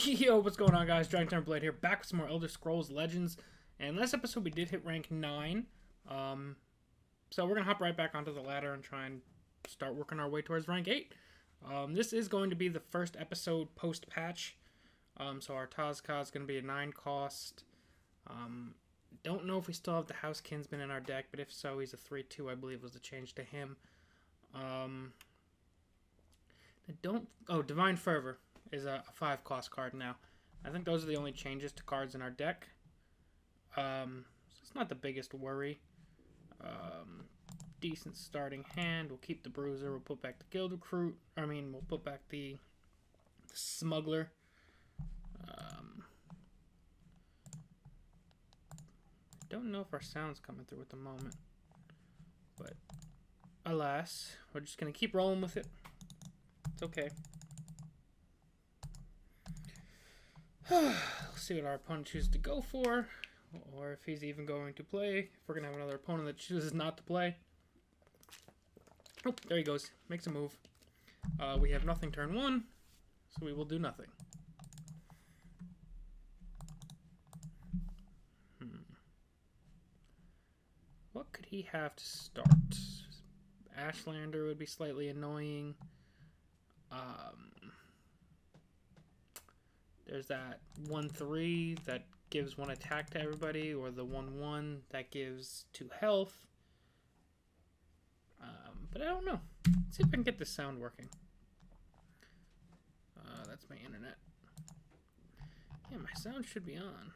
Yo, what's going on, guys? Dragon Blade here, back with some more Elder Scrolls Legends. And last episode we did hit rank 9. So we're going to hop right back onto the ladder and try and start working our way towards rank 8. This is going to be the first episode post-patch. So our Tazka is going to be a 9 cost. Don't know if we still have the House Kinsman in our deck, but if so, he's a 3-2, I believe was the change to him. Divine Fervor is a 5 cost card now. I think those are the only changes to cards in our deck. So it's not the biggest worry. Decent starting hand. We'll keep the Bruiser. We'll put back the Guild Recruit. We'll put back the Smuggler. Don't know if our sound's coming through at the moment. But alas, we're just going to keep rolling with it. It's okay. Let's see what our opponent chooses to go for, or if he's even going to play. If we're going to have another opponent that chooses not to play. Oh, there he goes. Makes a move. We have nothing turn 1, so we will do nothing. What could he have to start? Ashlander would be slightly annoying. There's that 1/3 that gives 1 attack to everybody, or the 1/1 that gives 2 health. But I don't know. Let's see if I can get this sound working. That's my internet. Yeah, my sound should be on.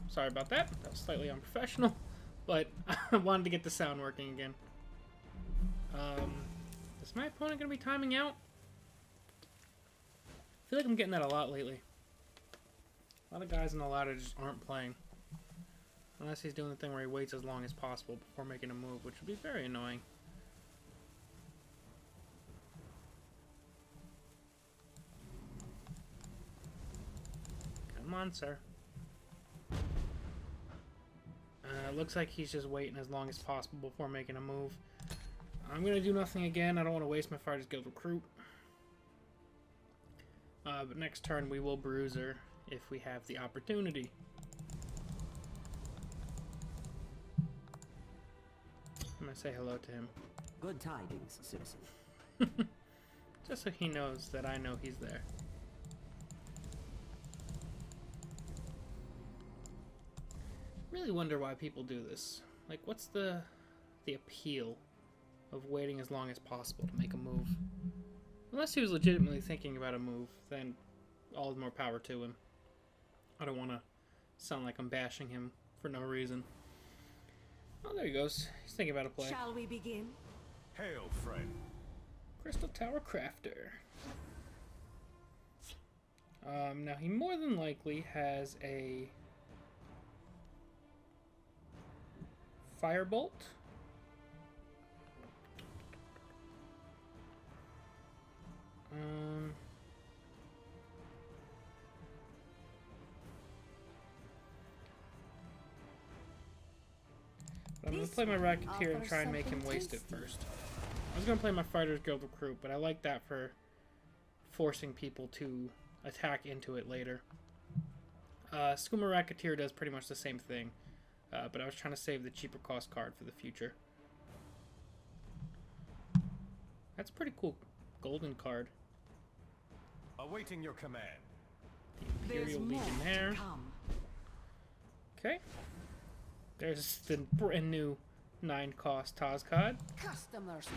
Sorry about that. That was slightly unprofessional, but I wanted to get the sound working again. Is my opponent going to be timing out? I feel like I'm getting that a lot lately. A lot of guys in the ladder just aren't playing. Unless he's doing the thing where he waits as long as possible before making a move, which would be very annoying. Come on, sir. Looks like he's just waiting as long as possible before making a move. I'm going to do nothing again. I don't want to waste my Fighter's Guild Recruit. But next turn we will Bruiser if we have the opportunity. I'm going to say hello to him. Good tidings, citizen. Just so he knows that I know he's there. Really wonder why people do this. Like, what's the appeal of waiting as long as possible to make a move? Unless he was legitimately thinking about a move, then all the more power to him. I don't want to sound like I'm bashing him for no reason. Oh, there he goes. He's thinking about a play. Shall we begin? Hail, friend. Crystal Tower Crafter. Now he more than likely has a Firebolt. But I'm going to play my Racketeer and try and make him waste it first. I was going to play my Fighter's Guild Recruit, but I like that for forcing people to attack into it later. Skooma Racketeer does pretty much the same thing. But I was trying to save the cheaper cost card for the future. That's a pretty cool golden card. Awaiting your command. The Imperial Legionnaire. Okay. There's the brand new 9 cost Tazka. Customers.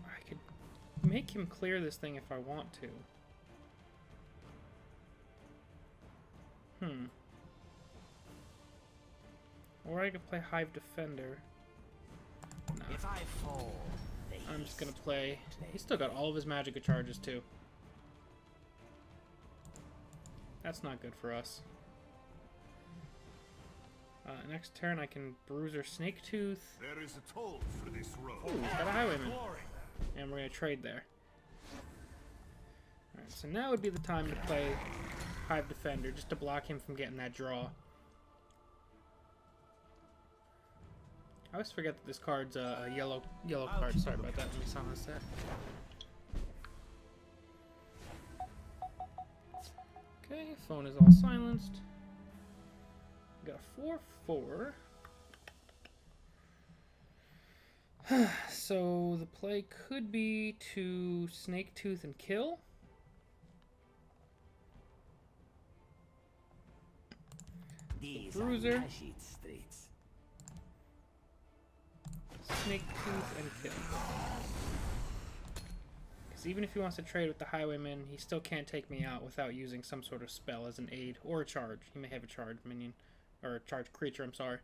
I could make him clear this thing if I want to. Or I could play Hive Defender. Nah. If I fall, I'm just gonna play. He's still got all of his Magicka charges too. That's not good for us. Next turn I can Bruiser Snake Tooth. There is a toll for this road. Oh, he's got a Highwayman. Glory. And we're going to trade there. Alright, so now would be the time to play Hive Defender, just to block him from getting that draw. I always forget that this card's a yellow card. Sorry about that. Let me silence that. Okay, phone is all silenced. We got a 4/4. So the play could be to Snake Tooth and kill. These Bruiser. are Rashid streets. Snake Tooth and kill. Because even if he wants to trade with the Highwayman, he still can't take me out without using some sort of spell as an aid or a charge. He may have a charge minion, or a charge creature, I'm sorry.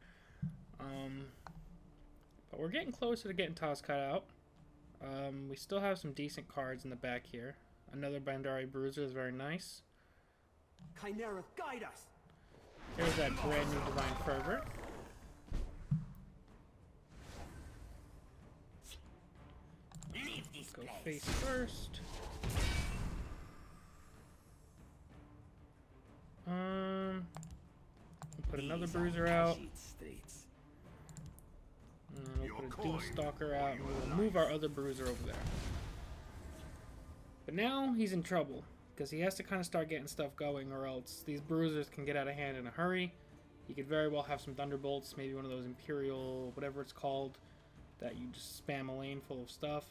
But we're getting closer to getting Tazkat out. We still have some decent cards in the back here. Another Bandari Bruiser is very nice. Chimera, guide us! Here's that brand new Divine Fervor. Leave this Go place. face first. Put another Bruiser out. Rashid streets. And we'll put a Doomstalker out, and we'll move our other Bruiser over there. But now he's in trouble, because he has to kind of start getting stuff going, or else these Bruisers can get out of hand in a hurry. He could very well have some Thunderbolts, maybe one of those Imperial, whatever it's called, that you just spam a lane full of stuff.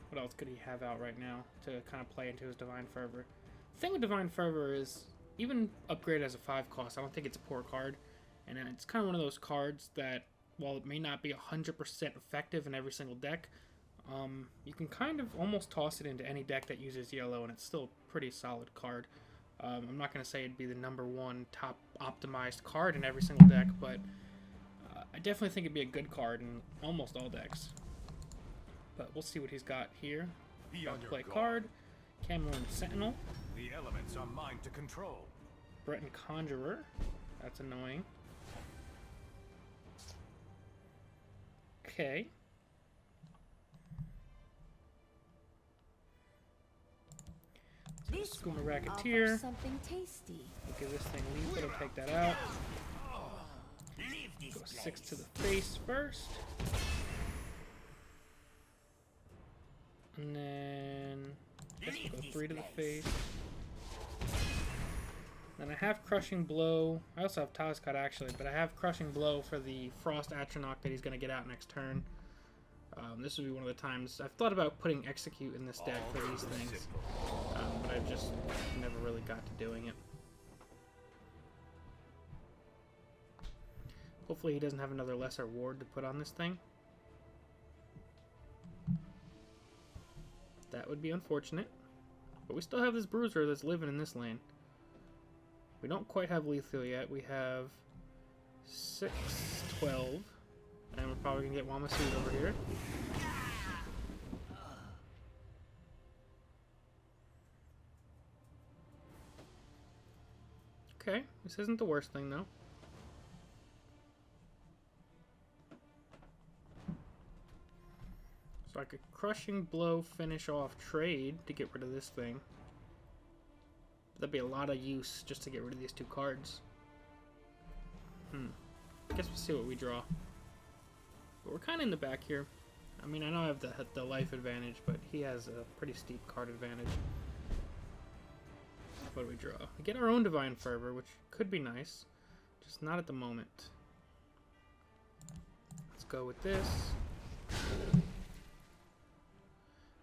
What else could he have out right now to kind of play into his Divine Fervor? The thing with Divine Fervor is, even upgrade as a 5 cost, I don't think it's a poor card. And it's kind of one of those cards that, while it may not be 100% effective in every single deck, you can kind of almost toss it into any deck that uses yellow, and it's still a pretty solid card. I'm not going to say it'd be the #1 top optimized card in every single deck, but I definitely think it'd be a good card in almost all decks. But we'll see what he's got here. Be Got on to your play guard. card. Cameron Sentinel. The elements are mine to control. Breton Conjurer. That's annoying. Okay. This Skooma one Racketeer. offers something tasty. We'll give this thing lethal to take that out. Leave this Go place. 6 to the face first. And then I guess we'll go 3 to the face. Then I have Crushing Blow. I also have Tazkat actually, but I have Crushing Blow for the Frost Atronach that he's going to get out next turn. This would be one of the times I've thought about putting Execute in this deck for these things, but I've just never really got to doing it. Hopefully he doesn't have another Lesser Ward to put on this thing. That would be unfortunate. But we still have this Bruiser that's living in this lane. We don't quite have lethal yet. We have 6, 12. And we're probably going to get Wamasu over here. Okay, this isn't the worst thing though. So I could Crushing Blow finish off trade to get rid of this thing. That'd be a lot of use just to get rid of these 2 cards. I guess we'll see what we draw. But we're kind of in the back here. I mean, I know I have the life advantage, but he has a pretty steep card advantage. What do we draw? We get our own Divine Fervor, which could be nice. Just not at the moment. Let's go with this.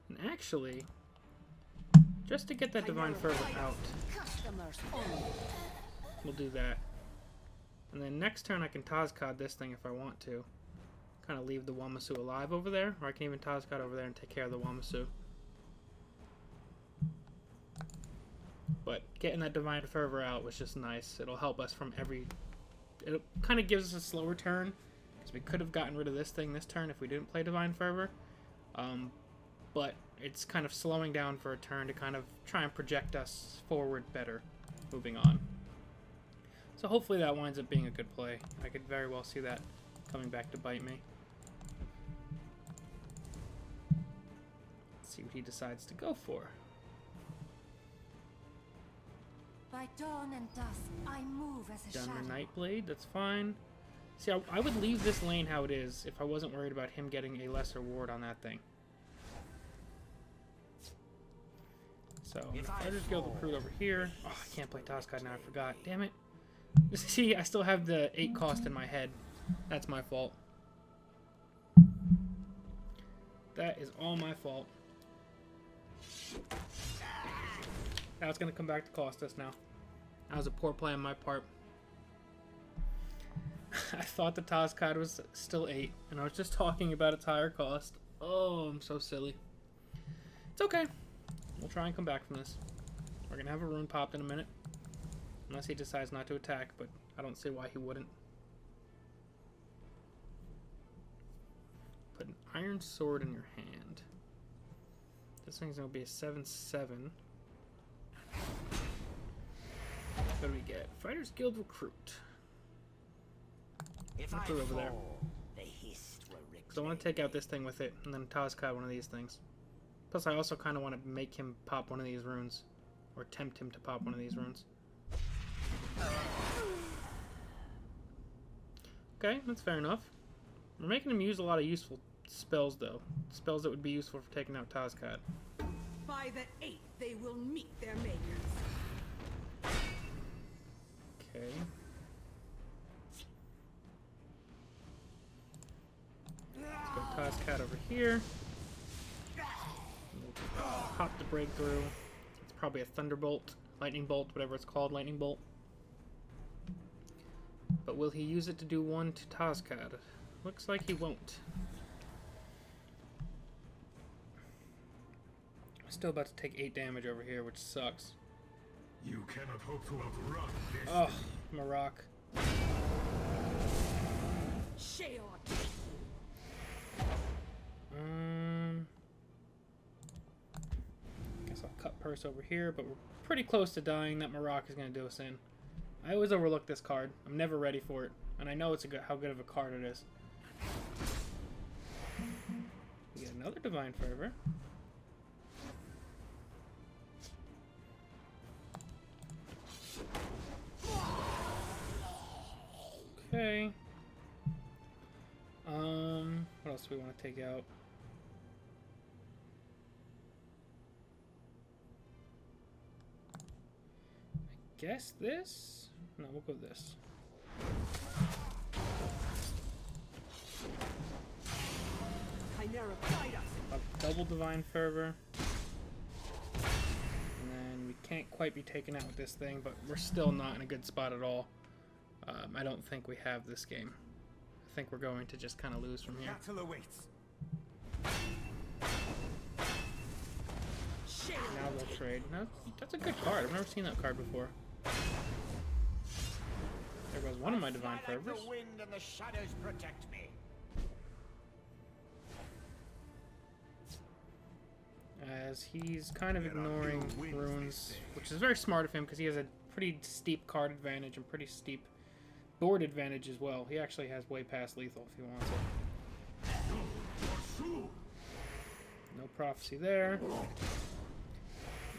And actually, just to get that Divine Fervor out, Customers only. we'll do that. And then next turn I can Tazkat this thing if I want to. Kind of leave the Wamasu alive over there, or I can even Tazkat over there and take care of the Wamasu. But getting that Divine Fervor out was just nice. It'll help us from every... It kind of gives us a slower turn, because we could have gotten rid of this thing this turn if we didn't play Divine Fervor. But it's kind of slowing down for a turn to kind of try and project us forward better, moving on. So hopefully that winds up being a good play. I could very well see that coming back to bite me. Let's see what he decides to go for. By dawn and dusk, I move as a Gunner shadow. Nightblade, that's fine. See, I would leave this lane how it is if I wasn't worried about him getting a lesser ward on that thing. So, Fighters Guild recruit over here. Oh, I can't play Toskad now, I forgot. Damn it. See, I still have the 8 cost in my head. That's my fault. That is all my fault. Now it's going to come back to cost us now. That was a poor play on my part. I thought the Toskad was still 8, and I was just talking about its higher cost. Oh, I'm so silly. It's okay. We'll try and come back from this. We're going to have a rune popped in a minute. Unless he decides not to attack, but I don't see why he wouldn't. Put an iron sword in your hand. This thing's going to be a 7/7. What do we get? Fighters Guild recruit. If I'll I put it over there. fall, the hist will Because I want to take out this thing with it, and then Toskad one of these things. Plus, I also kind of want to make him pop one of these runes. Or tempt him to pop one of these runes. Okay, that's fair enough. We're making him use a lot of useful spells, though. Spells that would be useful for taking out Toskad. By the 8th, they will meet their makers. Okay. Let's go Toskad over here. We'll pop the breakthrough. It's probably a thunderbolt, lightning bolt, whatever it's called, lightning bolt. But will he use it to do 1 to Toskad? Looks like he won't. I'm still about to take 8 damage over here, which sucks. You cannot hope to outrun this. Oh, Maroc. Sheol. Guess I'll cut Purse over here, but we're pretty close to dying. That Maroc is going to do us in. I always overlook this card. I'm never ready for it, and I know it's how good of a card it is. We get another Divine Fervor. Okay. What else do we want to take out? I guess this? No, we'll go this. Chimera, guide us. A double Divine Fervor. And then we can't quite be taken out with this thing, but we're still not in a good spot at all. I don't think we have this game. I think we're going to just kind of lose from here. Battle awaits. Sheol. Now we'll trade. No, that's a good card. I've never seen that card before. There goes one of my Divine Fly like Fervors. the wind and the shadows protect me. As he's kind of Get up, ignoring you win runes, this thing. which is very smart of him because he has a pretty steep card advantage and pretty steep board advantage as well. He actually has way past lethal if he wants it. No prophecy there.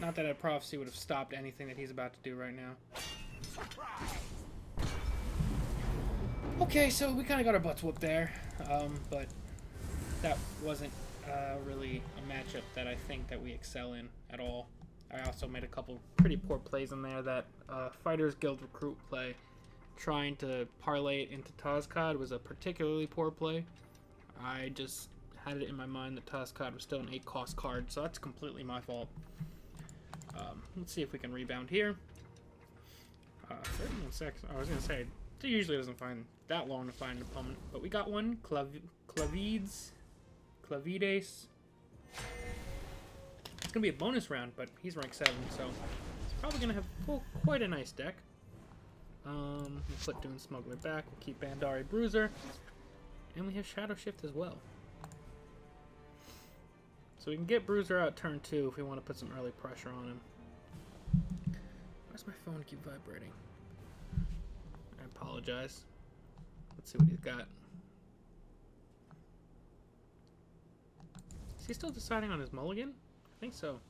Not that a prophecy would have stopped anything that he's about to do right now. Okay, so we kind of got our butts whooped there, but that wasn't really a matchup that I think that we excel in at all. I also made a couple pretty poor plays in there. That Fighters Guild recruit play, trying to parlay it into Toskad, was a particularly poor play. I just had it in my mind that Toskad was still an 8 cost card, so that's completely my fault. Let's see if we can rebound here. 31 seconds. I was going to say, it usually doesn't find that long to find an opponent, but we got one. Clavides. It's going to be a bonus round, but he's rank 7, so it's probably going to have quite a nice deck. We'll put Dune Smuggler back. We'll keep Bandari Bruiser. And we have Shadow Shift as well. So we can get Bruiser out turn 2 if we want to put some early pressure on him. Why does my phone keep vibrating? apologize. Let's see what he's got. Is he still deciding on his mulligan? I think so.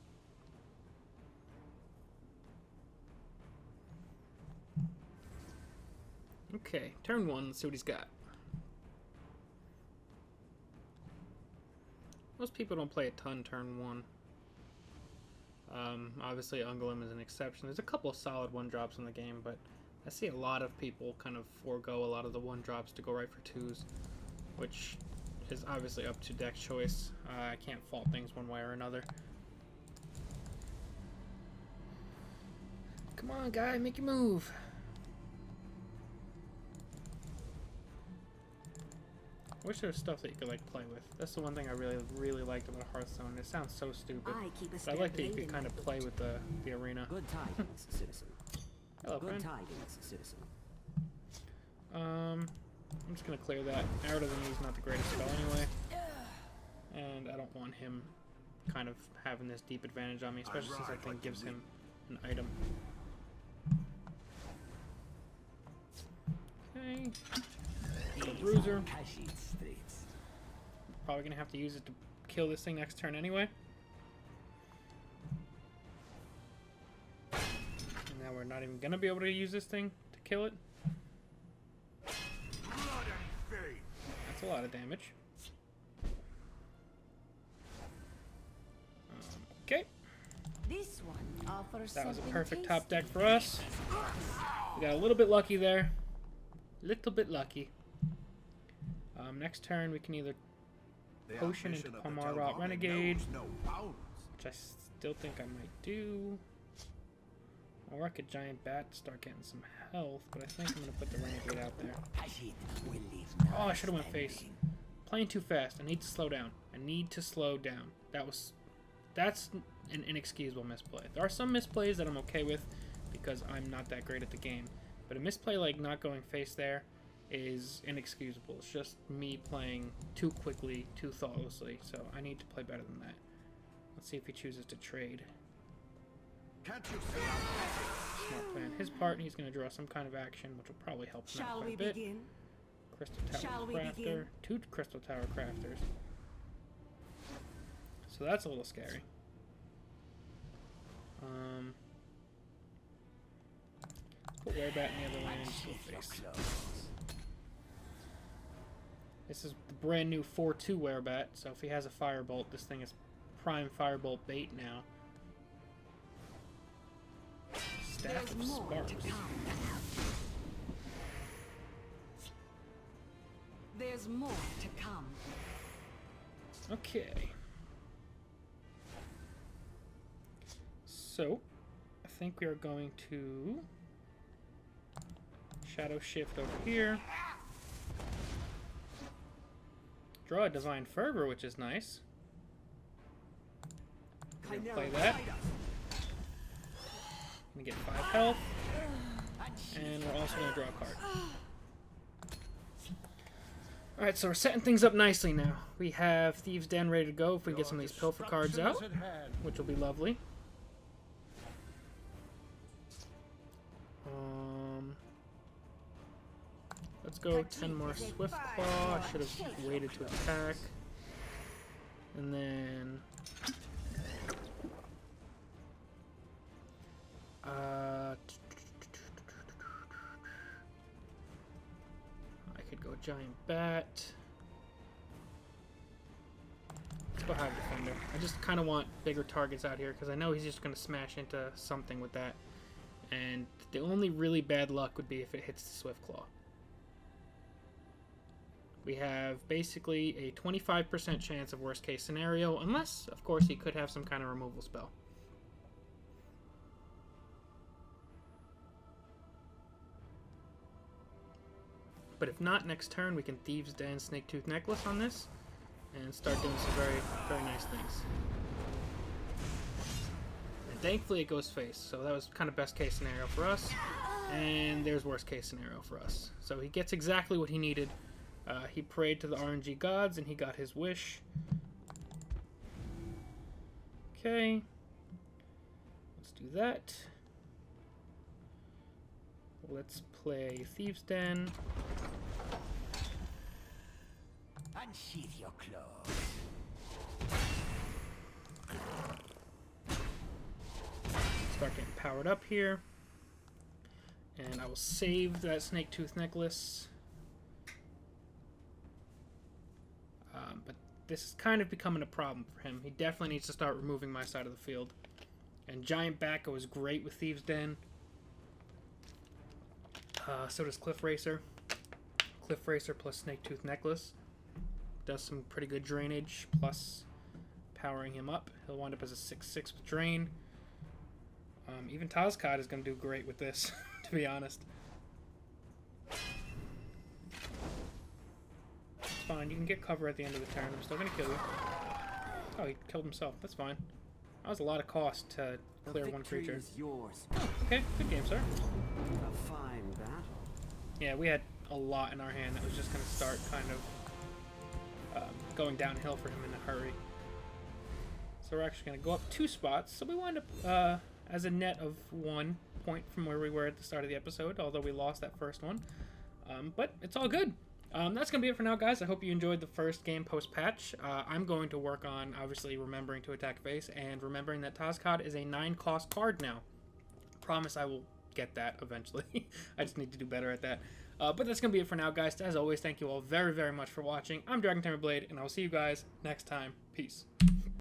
Okay, turn 1, let's see what he's got. Most people don't play a ton turn 1. Obviously, Ungolem is an exception. There's a couple of solid 1-drops in the game, but I see a lot of people kind of forego a lot of the 1-drops to go right for 2s, which is obviously up to deck choice. I can't fault things one way or another. Come on, guy, make your move. I wish there was stuff that you could like play with. That's the one thing I really liked about Hearthstone. It sounds so stupid. But I like that you could kind of play with the arena. Good tidings, citizen. Hello, Good friend. tidings, citizen. I'm just gonna clear that. Arrow to the Knee's not the greatest spell anyway. And I don't want him kind of having this deep advantage on me, especially since I think gives him an item. Okay. The Bruiser. Probably gonna have to use it to kill this thing next turn anyway. And now we're not even gonna be able to use this thing to kill it. That's a lot of damage. Okay. This one offers That was a something perfect top tasty. deck for us. We got a little bit lucky there. Little bit lucky. Next turn we can either potion into Palmarot Renegade, which I still think I might do. Or I could Giant Bat to start getting some health, but I think I'm going to put the Renegade out there. Oh, I should have went face. Playing too fast. I need to slow down. I need to slow down. That's an inexcusable misplay. There are some misplays that I'm okay with because I'm not that great at the game. But a misplay like not going face there is inexcusable. It's just me playing too quickly, too thoughtlessly. So I need to play better than that. Let's see if he chooses to trade. Smart play on his part, and he's going to draw some kind of action, which will probably help him out quite a bit. Begin? Crystal Tower Shall we Crafter. begin? 2 Crystal Tower Crafters. So that's a little scary. Put Werebat in the other lane and just go face. This is the brand new 4-2 Werebat, so if he has a Firebolt, this thing is prime Firebolt bait now. Staff of Sparks. There's more to come. Okay. So, I think we are going to Shadow Shift over here. Draw a Divine Fervor, which is nice. We're gonna play that. Gonna get 5 health. And we're also gonna draw a card. Alright, so we're setting things up nicely now. We have Thieves' Den ready to go if we get some of these Pilfer cards out, which will be lovely. Let's go 10 more Swift Claw. I should have waited to attack. And then I could go Giant Bat. Let's go Hive Defender. I just kind of want bigger targets out here because I know he's just going to smash into something with that. And the only really bad luck would be if it hits the Swift Claw. We have basically a 25% chance of worst case scenario, unless, of course, he could have some kind of removal spell. But if not, next turn we can Thieves' Den Snake-Tooth Necklace on this and start doing some very, very nice things. And thankfully it goes face, so that was kind of best case scenario for us. And there's worst case scenario for us. So he gets exactly what he needed. He prayed to the RNG gods and he got his wish. Okay. Let's do that. Let's play Thieves' Den. Unsheath your claws. Start getting powered up here. And I will save that snake tooth necklace. But this is kind of becoming a problem for him. He definitely needs to start removing my side of the field. And Giant Bacco is great with Thieves' Den. So does Cliff Racer. Cliff Racer plus Snake Tooth Necklace. Does some pretty good drainage, plus powering him up. He'll wind up as a 6/6 with drain. Even Tazcod is going to do great with this, to be honest. It's fine. You can get cover at the end of the turn. I'm still going to kill you. Oh, he killed himself. That's fine. That was a lot of cost to clear one creature. Is yours. Okay, good game, sir. A fine battle. Yeah, we had a lot in our hand that was just going to start kind of going downhill for him in a hurry. So we're actually going to go up 2 spots. So we wind up as a net of 1 point from where we were at the start of the episode, although we lost that first one. But it's all good. That's going to be it for now, guys. I hope you enjoyed the first game post-patch. I'm going to work on, obviously, remembering to attack face and remembering that Tazcod is a 9-cost card now. Promise I will get that eventually. I just need to do better at that. But that's going to be it for now, guys. As always, thank you all very, very much for watching. I'm Dragon Tamer Blade, and I will see you guys next time. Peace.